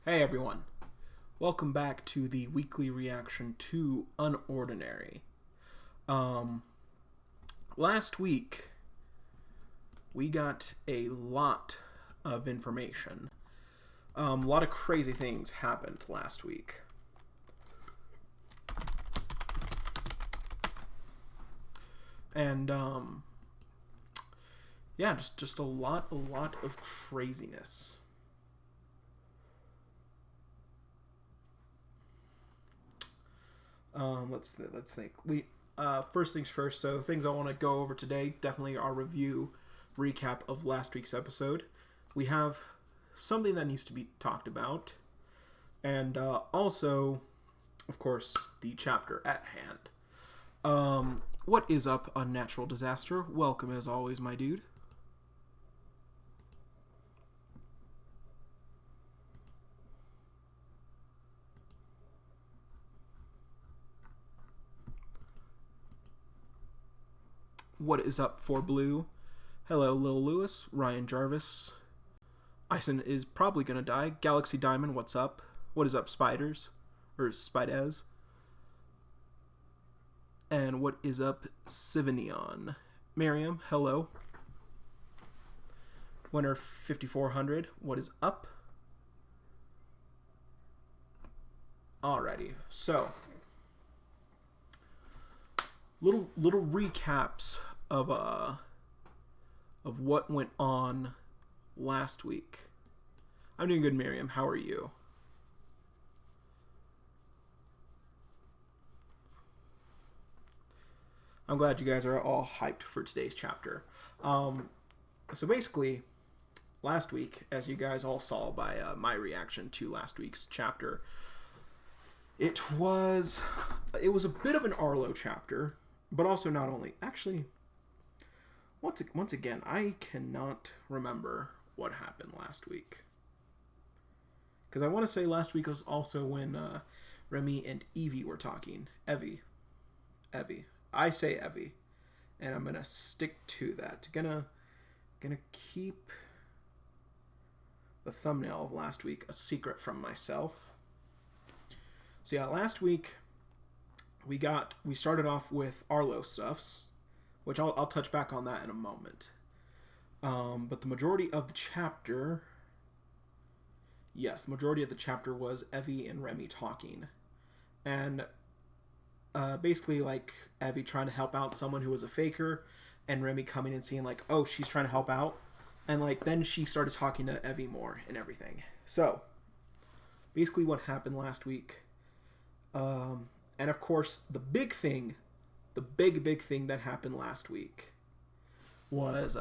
Hey everyone, welcome back to the weekly reaction to UnOrdinary. Um, Last week we got a lot of information. A lot of crazy things happened last week. And yeah, just a lot of craziness. Let's think. First things first. So things I want to go over today. Definitely our review recap of last week's episode. We have something that needs to be talked about, and also, of course, the chapter at hand. What is up, Unnatural Disaster? Welcome as always, my dude. What is up, For Blue? Hello, Lil Lewis, Ryan Jarvis. Ison is probably gonna die. Galaxy Diamond, what's up? What is up, Spiders? Or Spidez? And what is up, Sivinion? Miriam, hello. Winner 5400, what is up? Alrighty, so little recaps of what went on last week. I'm doing good, Miriam. How are you? I'm glad you guys are all hyped for today's chapter. So basically, last week, as you guys all saw by my reaction to last week's chapter, it was a bit of an Arlo chapter, but also not only. Actually, once again, I cannot remember what happened last week. Because I want to say last week was also when Remy and Evie were talking. Evie. I say Evie. And I'm going to stick to that. Gonna keep the thumbnail of last week a secret from myself. So yeah, last week we started off with Arlo stuffs, which I'll touch back on that in a moment. But the majority of the chapter, was Evie and Remy talking. And basically, like, Evie trying to help out someone who was a faker, and Remy coming and seeing, like, oh, she's trying to help out. And, like, then she started talking to Evie more and everything. So, basically what happened last week. And, of course, the big thing that happened last week was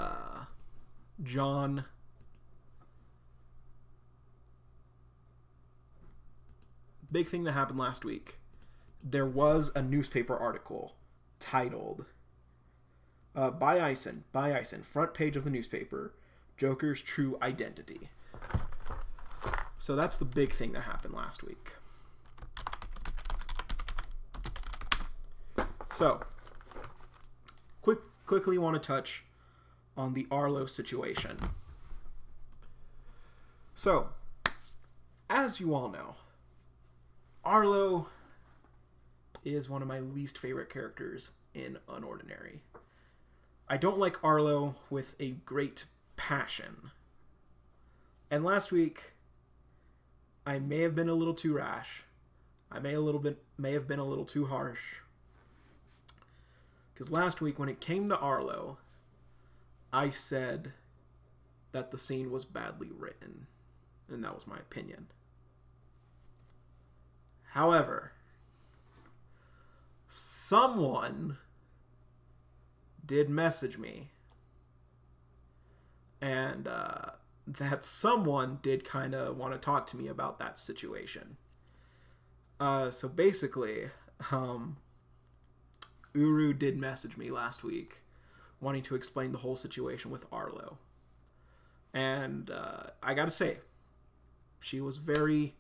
John... Big thing that happened last week. There was a newspaper article titled by Ison, front page of the newspaper, Joker's True Identity. So that's the big thing that happened last week. So, quickly want to touch on the Arlo situation. So, as you all know, Arlo is one of my least favorite characters in UnOrdinary. I don't like Arlo with a great passion. And last week, I may have been a little too rash. I may have been a little too harsh. Because last week, when it came to Arlo, I said that the scene was badly written. And that was my opinion. However, someone did message me. And that someone did kind of want to talk to me about that situation. So basically, Uru did message me last week wanting to explain the whole situation with Arlo. And I gotta say, she was very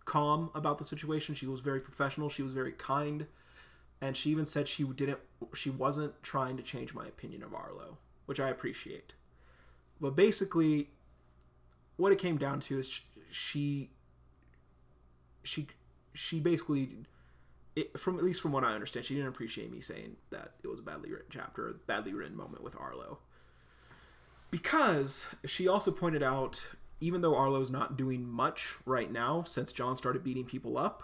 calm about the situation. She was very professional. She was very kind. And she even said she wasn't trying to change my opinion of Arlo, which I appreciate. But basically, what it came down to is she she basically, from at least from what I understand, she didn't appreciate me saying that it was a badly written chapter, a badly written moment with Arlo. Because she also pointed out, even though Arlo's not doing much right now since John started beating people up,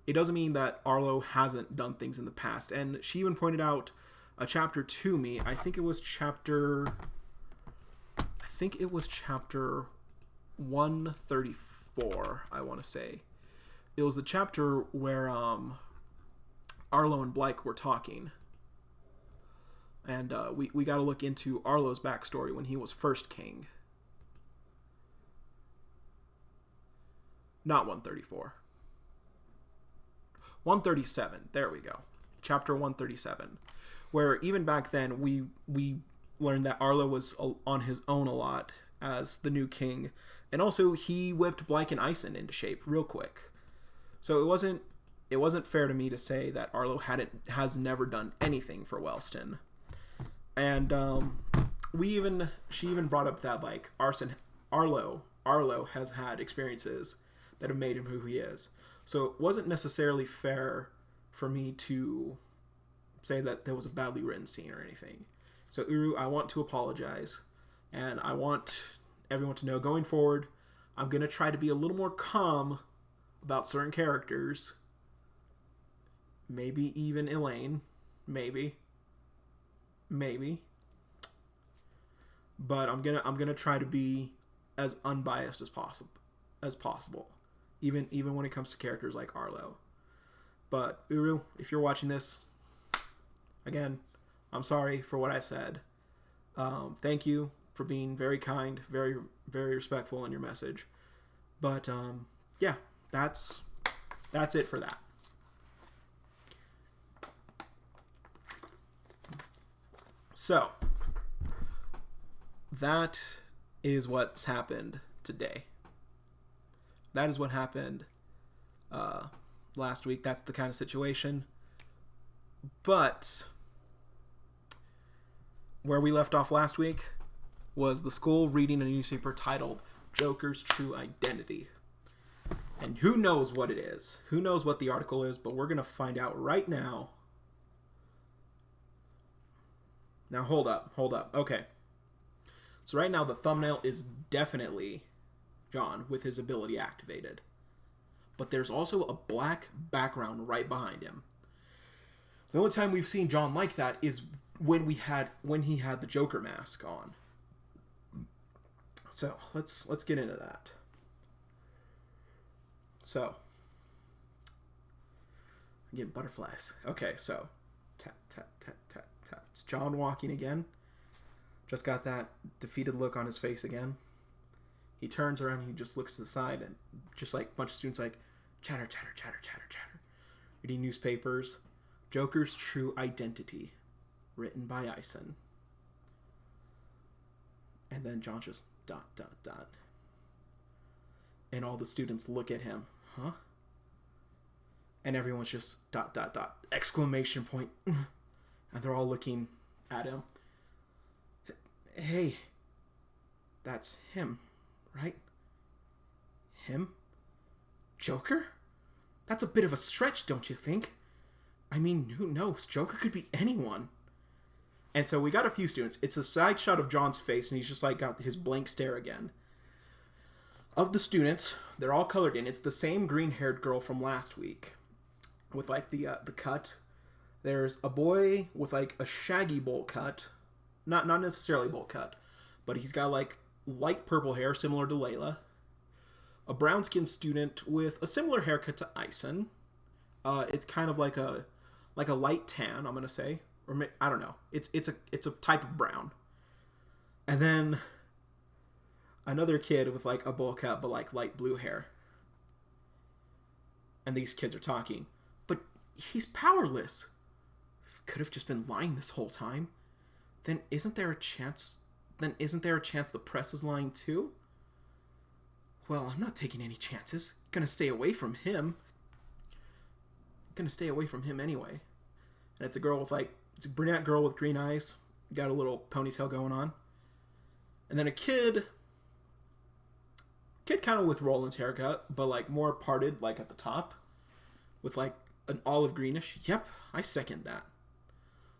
it doesn't mean that Arlo hasn't done things in the past. And she even pointed out a chapter to me. I think it was chapter 134, I want to say. It was the chapter where Arlo and Blyke were talking. And we got to look into Arlo's backstory when he was first king. Not 134. 137. There we go. Chapter 137. Where even back then we learned that Arlo was on his own a lot as the new king. And also he whipped Blyke and Ison into shape real quick. So it wasn't fair to me to say that Arlo has never done anything for Wellston. And she even brought up that like Arlo has had experiences that have made him who he is. So it wasn't necessarily fair for me to say that there was a badly written scene or anything. So Uru, I want to apologize, and I want everyone to know going forward, I'm going to try to be a little more calm about certain characters. Maybe even Elaine. Maybe. But I'm gonna try to be as unbiased as possible. Even when it comes to characters like Arlo. But Uru, if you're watching this, again, I'm sorry for what I said. Thank you for being very kind, very, very respectful in your message. But yeah, that's it for that. So, that is what's happened today. That is what happened last week. That's the kind of situation. But where we left off last week was the school reading a newspaper titled Joker's True Identity. And who knows what it is? Who knows what the article is? But we're going to find out right now. Now, hold up. Okay. So right now, the thumbnail is definitely John with his ability activated. But there's also a black background right behind him. The only time we've seen John like that is when he had the Joker mask on. So, let's get into that. So, I'm getting butterflies. Okay, so, tap, tap, tap, tap, tap. It's John walking again. Just got that defeated look on his face again. He turns around and he just looks to the side and just like a bunch of students like chatter, chatter, chatter, chatter, chatter. Reading newspapers. Joker's True Identity. Written by Ison. And then John just ... And all the students look at him. Huh? And everyone's just ... exclamation point. And they're all looking at him. Hey, that's him, right? Him? Joker? That's a bit of a stretch, don't you think? I mean, who knows? Joker could be anyone. And so we got a few students. It's a side shot of John's face, and he's just like got his blank stare again. Of the students, they're all colored in. It's the same green-haired girl from last week, with like the cut. There's a boy with like a shaggy bowl cut, not necessarily bowl cut, but he's got like light purple hair, similar to Layla. A brown-skinned student with a similar haircut to Ison. It's kind of like a light tan, I'm gonna say. Or I don't know. It's a type of brown. And then another kid with like a bowl cut but like light blue hair. And these kids are talking. But he's powerless. Could have just been lying this whole time. Then isn't there a chance the press is lying too? Well, I'm not taking any chances. Gonna stay away from him. Gonna stay away from him anyway. And it's a brunette girl with green eyes. Got a little ponytail going on. And then a kid kid kind of with Roland's haircut, but like more parted, like at the top, with like an olive greenish. Yep, I second that.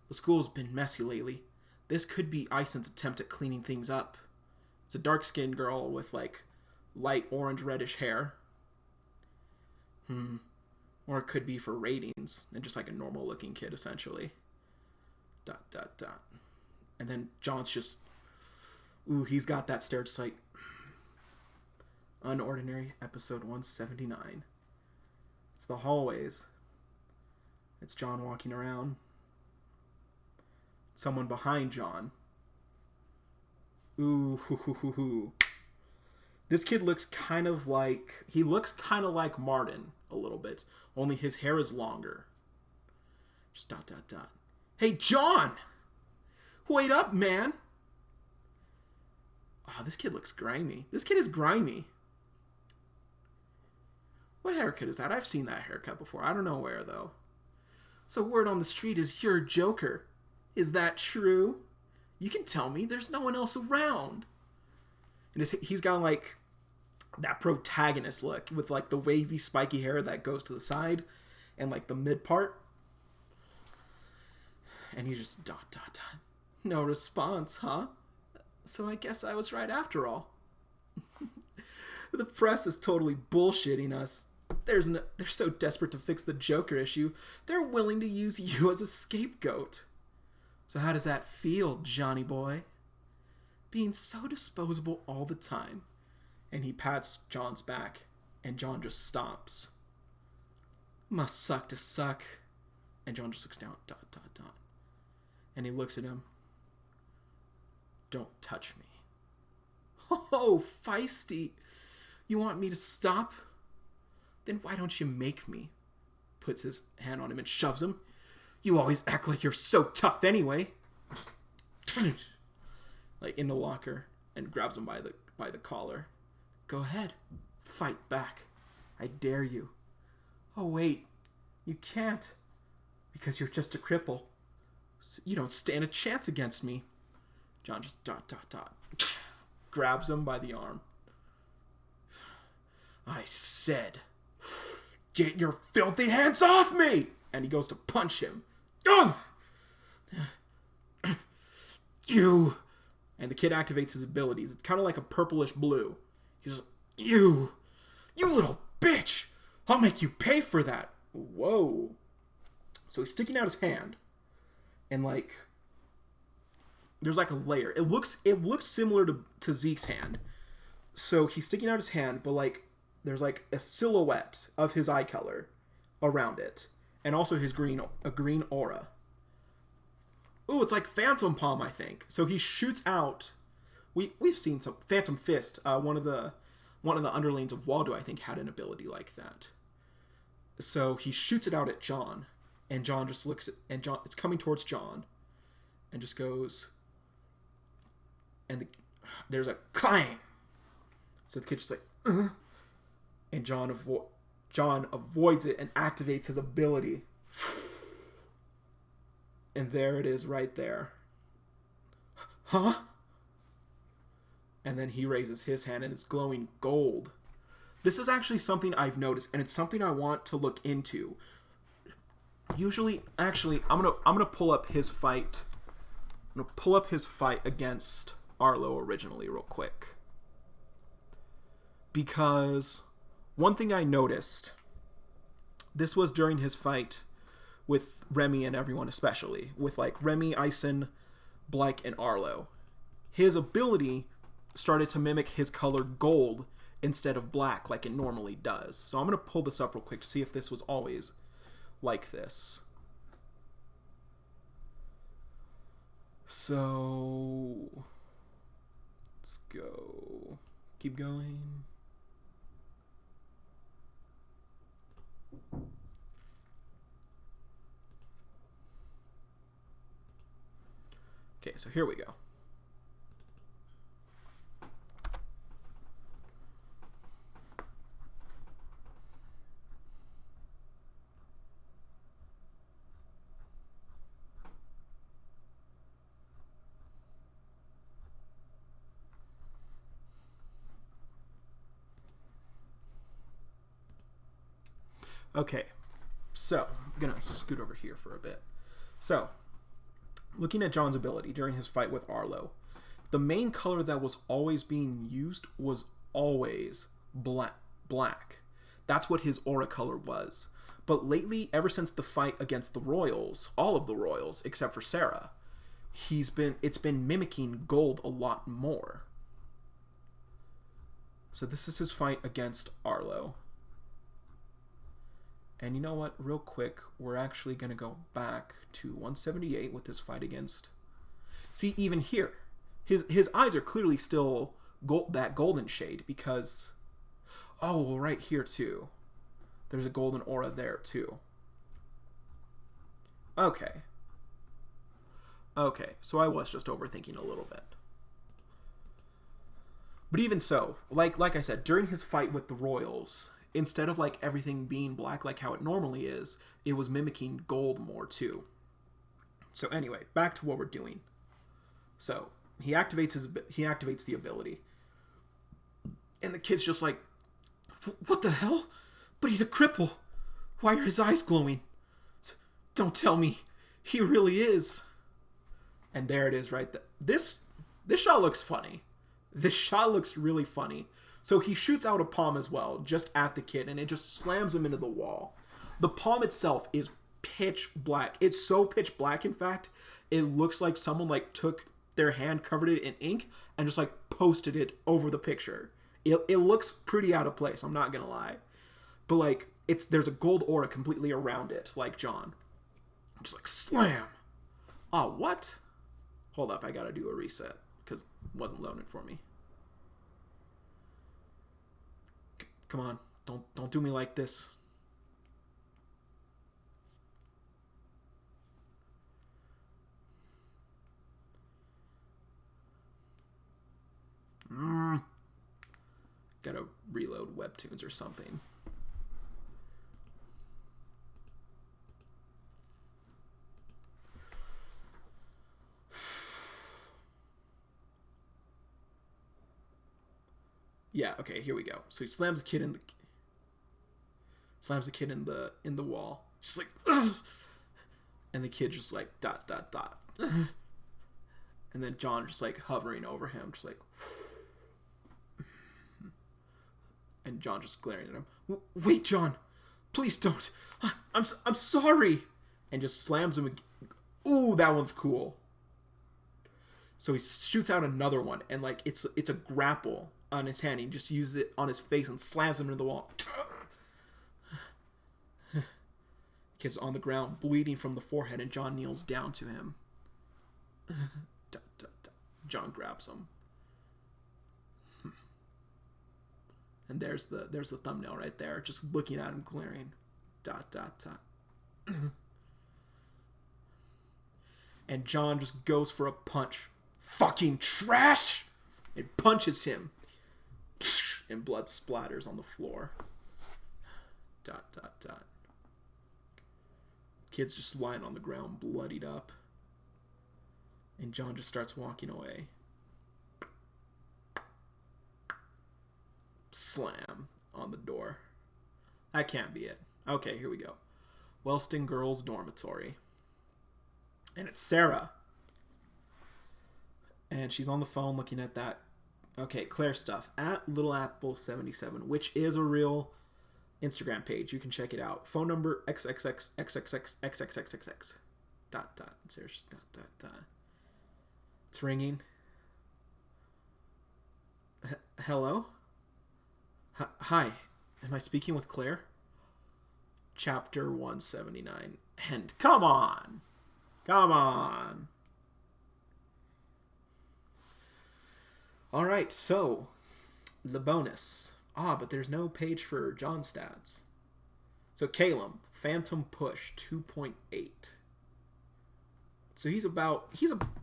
The school's been messy lately. This could be Ison's attempt at cleaning things up. It's a dark-skinned girl with like light orange reddish hair. Or it could be for ratings and just like a normal looking kid essentially. ... And then John's just, ooh, he's got that stare just like, UnOrdinary, episode 179. It's the hallways. It's John walking around. Someone behind John. Ooh, hoo, hoo, hoo, hoo. This kid looks kind of like, he looks kind of like Martin a little bit, only his hair is longer. Just ... Hey, John! Wait up, man! Oh, this kid looks grimy. This kid is grimy. What haircut is that? I've seen that haircut before. I don't know where, though. So word on the street is you're Joker. Is that true? You can tell me. There's no one else around. And he's got, like, that protagonist look with, like, the wavy, spiky hair that goes to the side and, like, the mid part. And he's just ... No response, huh? So I guess I was right after all. The press is totally bullshitting us. They're so desperate to fix the Joker issue, they're willing to use you as a scapegoat. So how does that feel, Johnny boy? Being so disposable all the time. And he pats John's back, and John just stops. Must suck to suck. And John just looks down, ... And he looks at him. Don't touch me. Oh, feisty. You want me to stop? Then why don't you make me? Puts his hand on him and shoves him. You always act like you're so tough anyway. Like in the locker and grabs him by the collar. Go ahead. Fight back. I dare you. Oh, wait. You can't. Because you're just a cripple. So you don't stand a chance against me. John just ... grabs him by the arm. I said, get your filthy hands off me! And he goes to punch him. Ugh! You! And the kid activates his abilities. It's kind of like a purplish blue. He's like, you little bitch! I'll make you pay for that! Whoa. So he's sticking out his hand. And like, there's like a layer. It looks similar to Zeke's hand. So he's sticking out his hand, but like, there's like a silhouette of his eye color around it. And also his green aura. Ooh, it's like Phantom Palm, I think. So he shoots out. We've seen some Phantom Fist. One of the underlings of Waldo, I think, had an ability like that. So he shoots it out at John, and John just looks at, and John, it's coming towards John, and just goes, and there's a clang. So the kid's just like, and John avoids it and activates his ability. And there it is right there. Huh? And then he raises his hand and it's glowing gold. This is actually something I've noticed, and it's something I want to look into. Usually, actually, I'm gonna pull up his fight. I'm gonna pull up his fight against Arlo originally real quick. Because one thing I noticed, this was during his fight with Remy and everyone, especially with like Remy, Ison, Blake, and Arlo. His ability started to mimic his color gold instead of black like it normally does. So I'm going to pull this up real quick to see if this was always like this. So let's go. Keep going. Okay, so here we go. Okay, so I'm gonna scoot over here for a bit. So, looking at John's ability during his fight with Arlo, the main color that was always being used was always black. That's what his aura color was. But lately, ever since the fight against the Royals, all of the Royals except for Sarah, it's been mimicking gold a lot more. So this is his fight against Arlo. And you know what? Real quick, we're actually going to go back to 178 with this fight against... See, even here, his eyes are clearly still that golden shade because... Oh, well, right here, too. There's a golden aura there, too. Okay. Okay, so I was just overthinking a little bit. But even so, like I said, during his fight with the Royals, instead of like everything being black like how it normally is, it was mimicking gold more too. So anyway, back to what we're doing. So he activates the ability, and the kid's just like, "What the hell? But he's a cripple. Why are his eyes glowing? Don't tell me he really is." And there it is, right there. This shot looks funny. This shot looks really funny. So he shoots out a palm as well, just at the kid, and it just slams him into the wall. The palm itself is pitch black. It's so pitch black, in fact, it looks like someone like took their hand, covered it in ink, and just like posted it over the picture. It looks pretty out of place, I'm not gonna lie. But like, there's a gold aura completely around it, like John. Just like, slam! Oh, what? Hold up, I gotta do a reset, because it wasn't loading for me. Come on, don't do me like this. Gotta reload Webtoons or something. Yeah, okay, here we go. So he slams the kid in the wall. Just like, ugh! And the kid just like ... And then John just like hovering over him, just like, and John just glaring at him. "Wait, John, please don't. I'm sorry." And just slams him. Ooh, that one's cool. So he shoots out another one, and like it's a grapple on his hand. He just uses it on his face and slams him into the wall. Kid's on the ground, bleeding from the forehead, and John kneels down to him. John grabs him. And there's the thumbnail right there, just looking at him, glaring. ... And John just goes for a punch. Fucking trash! It punches him. And blood splatters on the floor. ... Kid's just lying on the ground, bloodied up. And John just starts walking away. Slam on the door. That can't be it. Okay, here we go. Wellston Girls Dormitory. And it's Sarah. And she's on the phone looking at that. Okay, Claire stuff. At Little Apple 77, which is a real Instagram page. You can check it out. Phone number XXXXXXXXXX. ... Sarah's ... It's ringing. Hello? Hi. Am I speaking with Claire? Chapter 179. And come on! Come on! Alright, so the bonus. But there's no page for John stats. So Caleb, Phantom Push 2.8. So he's about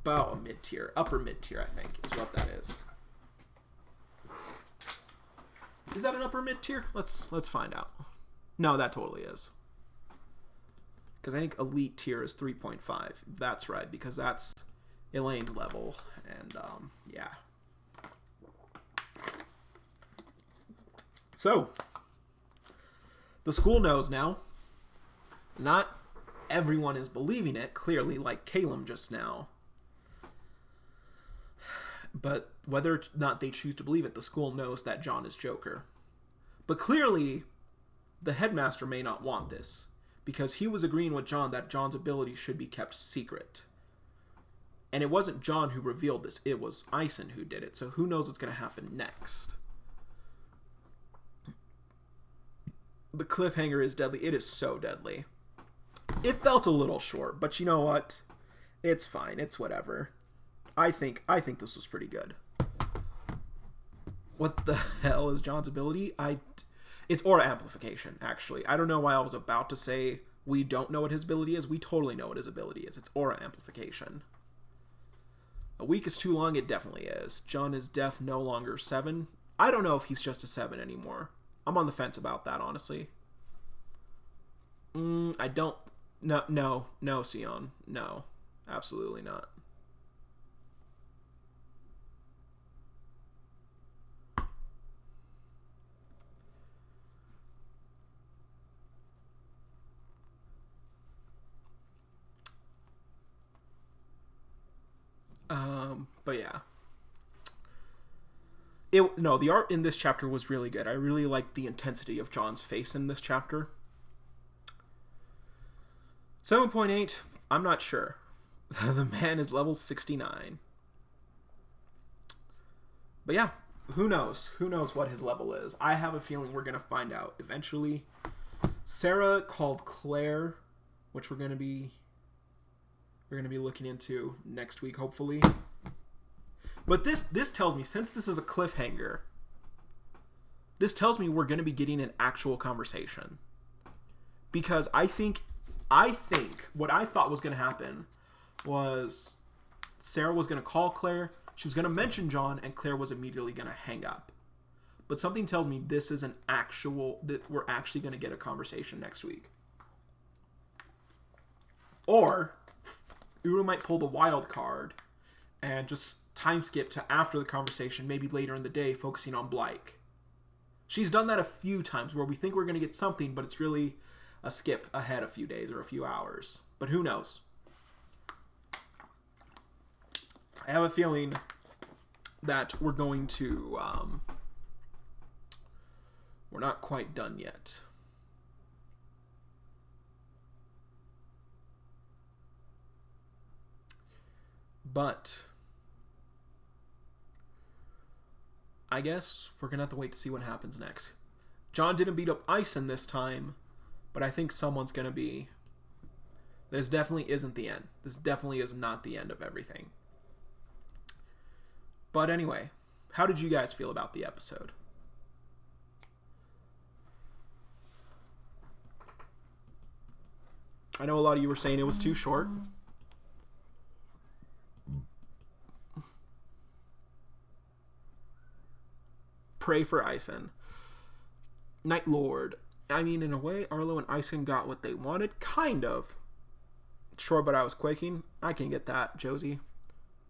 a mid-tier, upper mid-tier, I think, is what that is. Is that an upper mid-tier? Let's find out. No, that totally is. Because I think elite tier is 3.5. That's right, because that's Elaine's level. And, yeah. So, The school knows now. Not everyone is believing it, clearly, like Caleb just now. But whether or not they choose to believe it, the school knows that John is Joker. But clearly, the headmaster may not want this, because he was agreeing with John that John's ability should be kept secret. And it wasn't John who revealed this, it was Ison who did it, so who knows what's going to happen next. The cliffhanger is deadly. It is so deadly. It felt a little short, but you know what? It's fine. It's whatever. I think this was pretty good. What the hell is John's ability? It's aura amplification, actually. I don't know why I was about to say we don't know what his ability is. We totally know what his ability is. It's aura amplification. A week is too long. It definitely is. John is deaf, no longer 7. I don't know if he's just a 7 anymore. I'm on the fence about that, honestly. I don't... No, Sion. No. Absolutely not. But yeah. The art in this chapter was really good. I really liked the intensity of John's face in this chapter. 7.8, I'm not sure. The man is level 69. But yeah, who knows? Who knows what his level is? I have a feeling we're going to find out eventually. Sarah called Claire, which we're going to be looking into next week, hopefully. But this tells me, since this is a cliffhanger, this tells me we're going to be getting an actual conversation. Because I think what I thought was going to happen was Sarah was going to call Claire, she was going to mention John, and Claire was immediately going to hang up. But something tells me this is that we're actually going to get a conversation next week. Or Uru might pull the wild card and just time skip to after the conversation, maybe later in the day, focusing on Blake. She's done that a few times where we think we're going to get something, but it's really a skip ahead a few days or a few hours. But who knows? I have a feeling that we're going to... we're not quite done yet. But I guess we're going to have to wait to see what happens next. John didn't beat up Ison this time, but I think someone's going to be... This definitely isn't the end. This definitely is not the end of everything. But anyway, how did you guys feel about the episode? I know a lot of you were saying it was too short. Pray for Ison. Night Lord. I mean, in a way, Arlo and Ison got what they wanted. Kind of. Sure, but I was quaking. I can get that, Josie.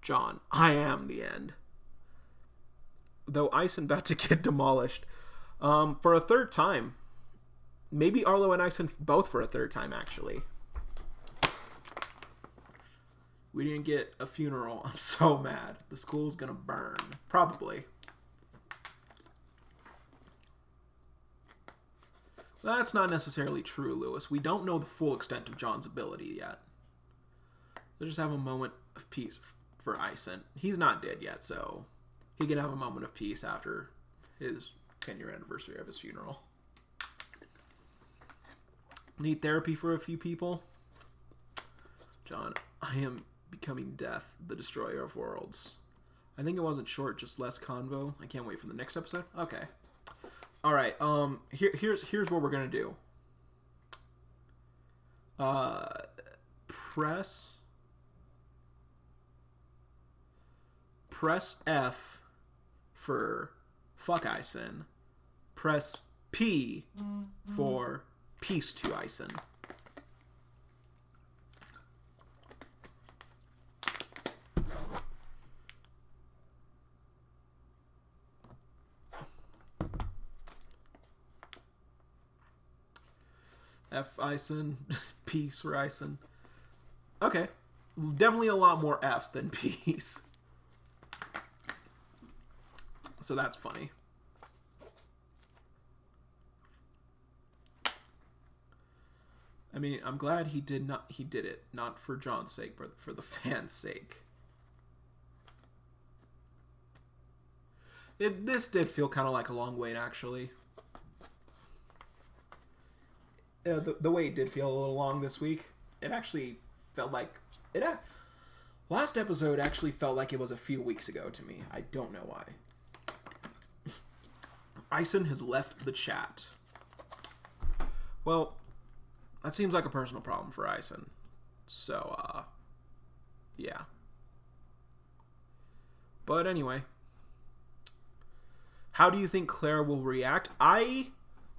John, I am the end. Though Ison about to get demolished. For a third time. Maybe Arlo and Ison both for a third time, actually. We didn't get a funeral. I'm so mad. The school's gonna burn. Probably. That's not necessarily true, Lewis. We don't know the full extent of John's ability yet. Let's just have a moment of peace for Ison. He's not dead yet, so he can have a moment of peace after his 10-year anniversary of his funeral. Need therapy for a few people? John, I am becoming death, the destroyer of worlds. I think it wasn't short, just less convo. I can't wait for the next episode. Okay. All right. Here's what we're gonna do. Press F for fuck Ison. Press P for peace to Ison. F Ison. Peace for Ison. Okay. Definitely a lot more F's than P's. So that's funny. I mean, I'm glad he did it, not for John's sake, but for the fans' sake. This did feel kind of like a long wait, actually. Yeah, the wait did feel a little long this week. It actually felt like last episode actually felt like it was a few weeks ago to me. I don't know why. Ison has left the chat. Well, that seems like a personal problem for Ison. So, yeah. But anyway. How do you think Claire will react? I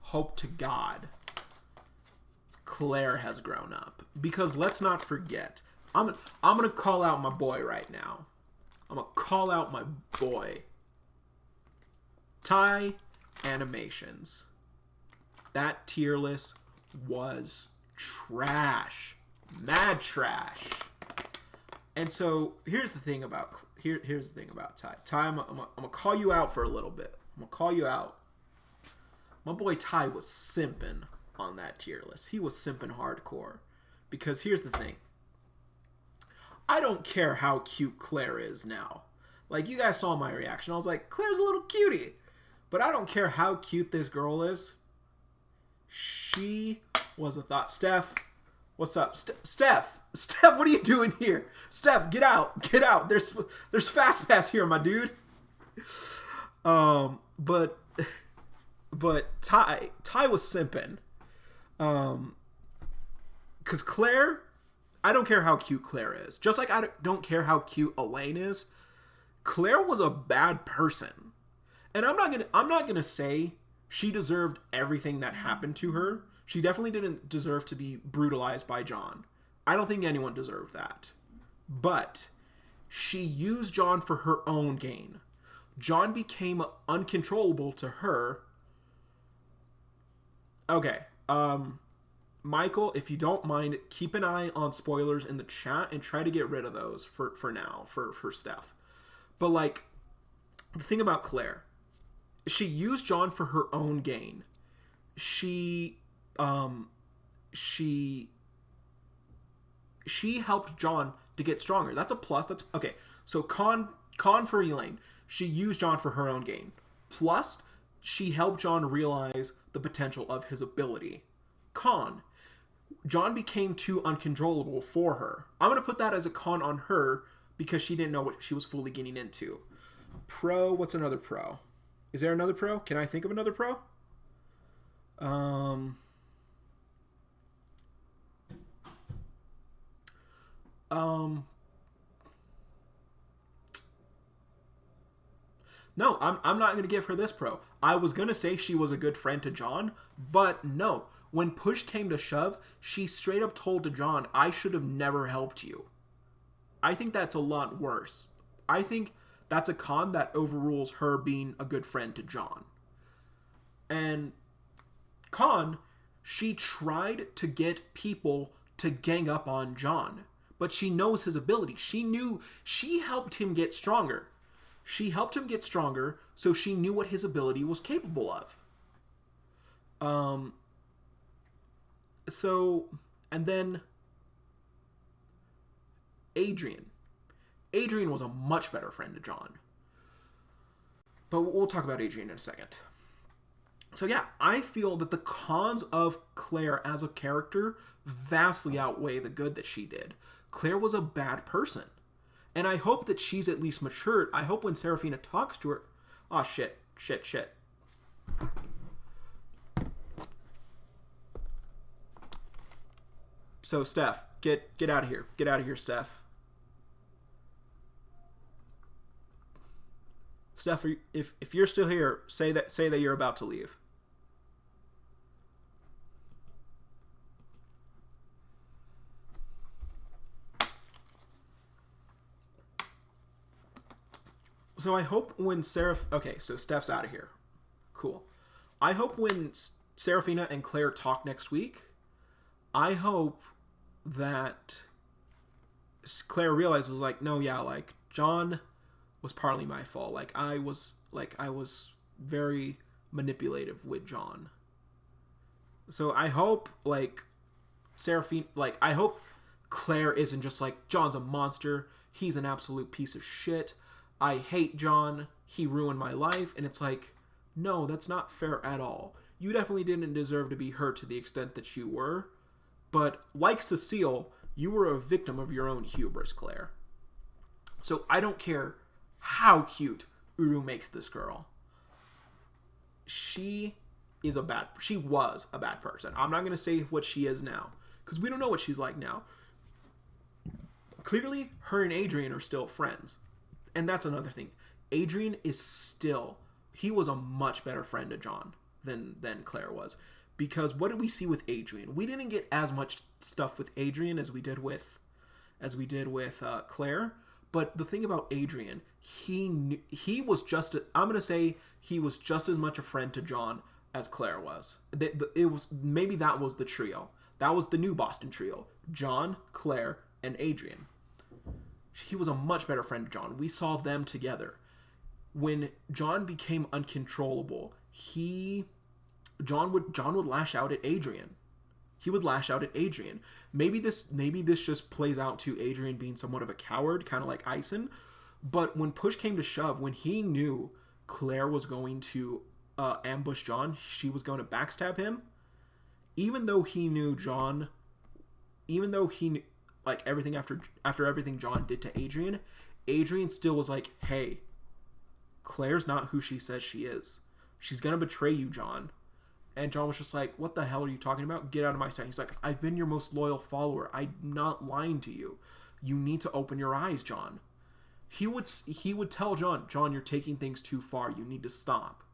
hope to God Claire has grown up. Because let's not forget, I'm going to call out my boy right now. I'm going to call out my boy. Ty Animations. That tier list was trash. Mad trash. And so here's the thing about Ty. Ty, I'm gonna call you out for a little bit. I'm gonna call you out. My boy Ty was simping on that tier list. He was simping hardcore. Because here's the thing. I don't care how cute Claire is now. Like, you guys saw my reaction. I was like, Claire's a little cutie. But I don't care how cute this girl is. She was a thought. Steph, what's up? Steph, what are you doing here? Steph, get out. Get out. There's fast pass here, my dude. But Ty was simping. Because Claire, I don't care how cute Claire is. Just like I don't care how cute Elaine is. Claire was a bad person. And I'm not gonna say she deserved everything that happened to her. She definitely didn't deserve to be brutalized by John. I don't think anyone deserved that. But she used John for her own gain. John became uncontrollable to her. Okay. Michael, if you don't mind, keep an eye on spoilers in the chat and try to get rid of those for now, for Steph. But, like, the thing about Claire, she used John for her own gain. She helped John to get stronger. That's a plus. That's okay. So con for Elaine, she used John for her own gain. Plus, she helped John realize the potential of his ability. Con, John became too uncontrollable for her. I'm going to put that as a con on her because she didn't know what she was fully getting into. Pro, what's another pro? Is there another pro? Can I think of another pro? No, I'm not going to give her this pro. I was going to say she was a good friend to John, but no. When push came to shove, she straight up told to John, I should have never helped you. I think that's a lot worse. I think that's a con that overrules her being a good friend to John. And con, she tried to get people to gang up on John, but she knows his ability. She helped him get stronger. She helped him get stronger, so she knew what his ability was capable of. And then Adrian. Adrian was a much better friend to John. But we'll talk about Adrian in a second. So yeah, I feel that the cons of Claire as a character vastly outweigh the good that she did. Claire was a bad person. And I hope that she's at least matured. I hope when Serafina talks to her... Oh, shit. So, Steph, get out of here. Get out of here, Steph. Steph, if you're still here, say that you're about to leave. So I hope when okay, so Steph's out of here. Cool. I hope when Serafina and Claire talk next week, I hope that Claire realizes, like, no, yeah, like, John was partly my fault. I was very manipulative with John. So I hope, like, Seraphine, like, I hope Claire isn't just like, John's a monster, he's an absolute piece of shit, I hate John, he ruined my life, and it's like, no, that's not fair at all. You definitely didn't deserve to be hurt to the extent that you were, but like Cecile, you were a victim of your own hubris, Claire. So I don't care how cute Uru makes this girl. She was a bad person. I'm not going to say what she is now, because we don't know what she's like now. Clearly, her and Adrian are still friends. And that's another thing. Adrian he was a much better friend to John than Claire was. Because what did we see with Adrian? We didn't get as much stuff with Adrian as we did with Claire. But the thing about Adrian, he was just as much a friend to John as Claire was. Maybe that was the trio. That was the new Boston trio. John, Claire, and Adrian. He was a much better friend to John. We saw them together. When John became uncontrollable, John would lash out at Adrian. He would lash out at Adrian. Maybe this just plays out to Adrian being somewhat of a coward, kind of like Ison. But when push came to shove, when he knew Claire was going to ambush John, she was going to backstab him, even though he knew like everything after everything John did to Adrian still was like, hey, Claire's not who she says she is. She's gonna betray you, John. And John was just like, what the hell are you talking about? Get out of my sight. He's like, I've been your most loyal follower. I'm not lying to you. You need to open your eyes, John. He would tell John, you're taking things too far. You need to stop.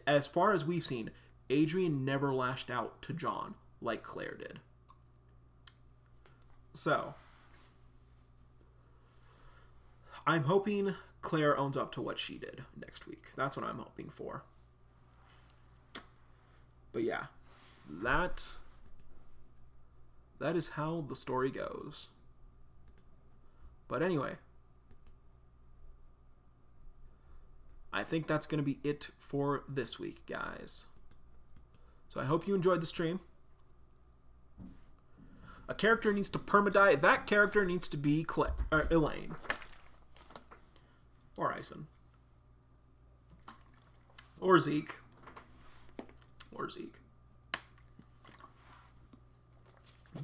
As far as we've seen, Adrian never lashed out to John like Claire did. So, I'm hoping Claire owns up to what she did next week. That's what I'm hoping for. But yeah, that is how the story goes. But anyway, I think that's going to be it for this week, guys. So I hope you enjoyed the stream. A character needs to permadie. That character needs to be Elaine. Or Ison. Or Zeke.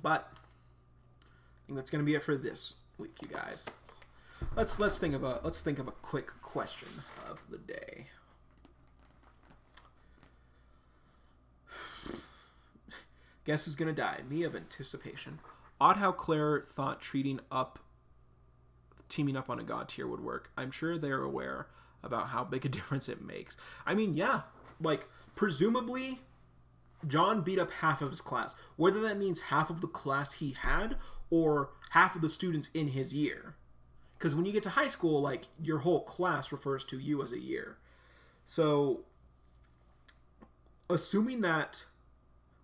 But I think that's gonna be it for this week, you guys. Let's think of a quick question of the day. Guess who's gonna die? Me of anticipation. Odd how Claire thought teaming up on a god tier would work. I'm sure they're aware about how big a difference it makes. I mean, yeah, like, presumably John beat up half of his class. Whether that means half of the class he had or half of the students in his year. Because when you get to high school, like, your whole class refers to you as a year. So, assuming that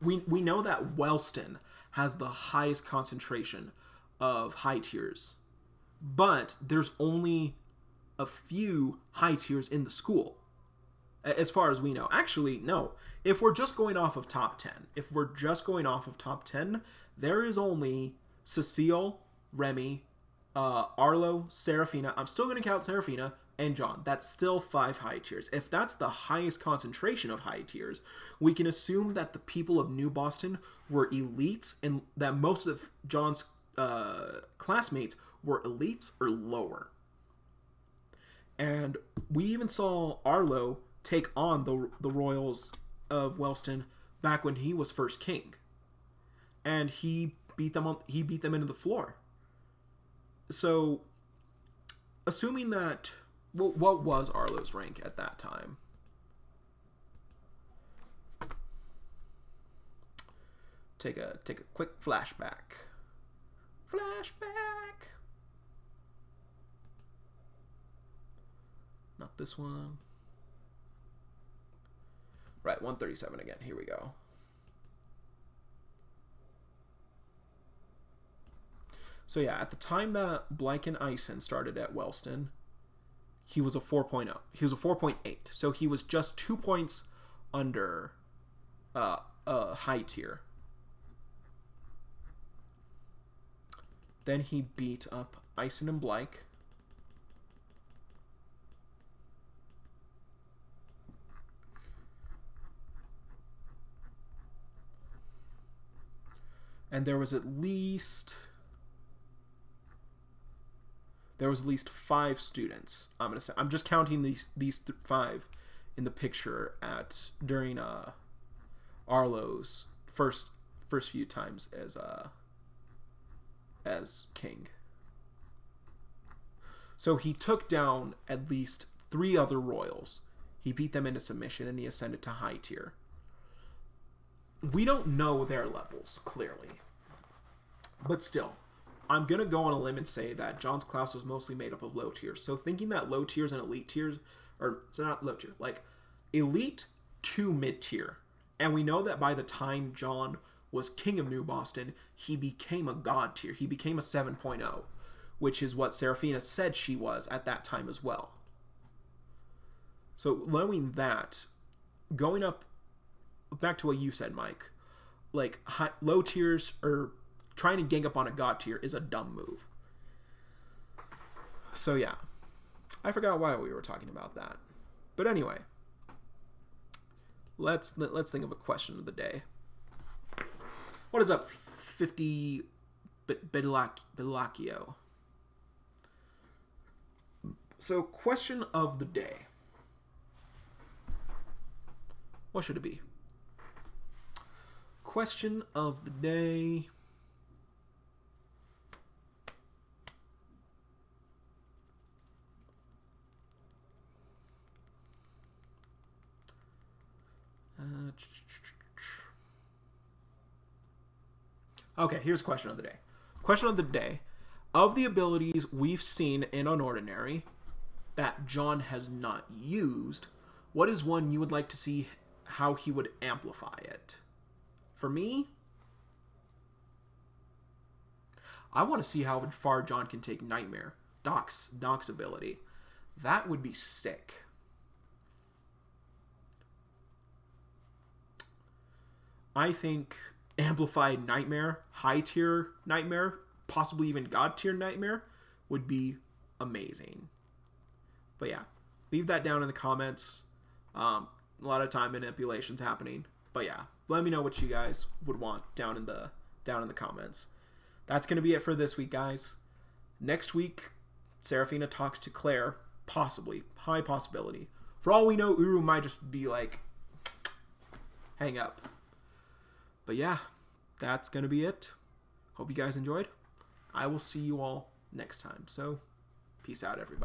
we know that Wellston has the highest concentration of high tiers, but there's only a few high tiers in the school, as far as we know. Actually, no. If we're just going off of top 10, there is only Cecile, Remy, Arlo, Seraphina. I'm still going to count Seraphina, and John. That's still 5 high tiers. If that's the highest concentration of high tiers, we can assume that the people of New Boston were elites, and that most of John's classmates were elites or lower. And we even saw Arlo take on the royals of Wellston back when he was first king, and he beat them into the floor. So, assuming that, what was Arlo's rank at that time? Take a quick flashback. Not this one. Right, 137 again. Here we go. So yeah, at the time that Blank and Ison started at Wellston, he was a 4.0. He was a 4.8. So he was just 2 points under high tier. Then he beat up Ison and Blank. And there was at least 5 students. I'm just counting these 5 in the picture during Arlo's first few times as king. So he took down at least 3 other royals. He beat them into submission and he ascended to high tier. We don't know their levels, clearly. But still, I'm going to go on a limb and say that John's class was mostly made up of low tiers. So thinking that low tiers and elite tiers, or so not low tier, like elite to mid tier. And we know that by the time John was king of New Boston, he became a god tier. He became a 7.0, which is what Seraphina said she was at that time as well. So knowing that, going up, back to what you said, Mike, like low tiers or trying to gang up on a god tier is a dumb move. So yeah, I forgot why we were talking about that. But anyway, let's think of a question of the day. What is up, 50 Bedlacchio? So question of the day. What should it be? Question of the day. Okay, here's question of the day. Question of the day. Of the abilities we've seen in UnOrdinary that John has not used, what is one you would like to see how he would amplify it? For me, I want to see how far John can take Nightmare, Doc's ability. That would be sick. I think amplified Nightmare, high tier Nightmare, possibly even god tier Nightmare would be amazing. But yeah, leave that down in the comments. A lot of time manipulations happening. But yeah, let me know what you guys would want down in the comments. That's going to be it for this week, guys. Next week, Seraphina talks to Claire, possibly, high possibility. For all we know, Uru might just be like, hang up. But yeah, that's going to be it. Hope you guys enjoyed. I will see you all next time. So, peace out, everybody.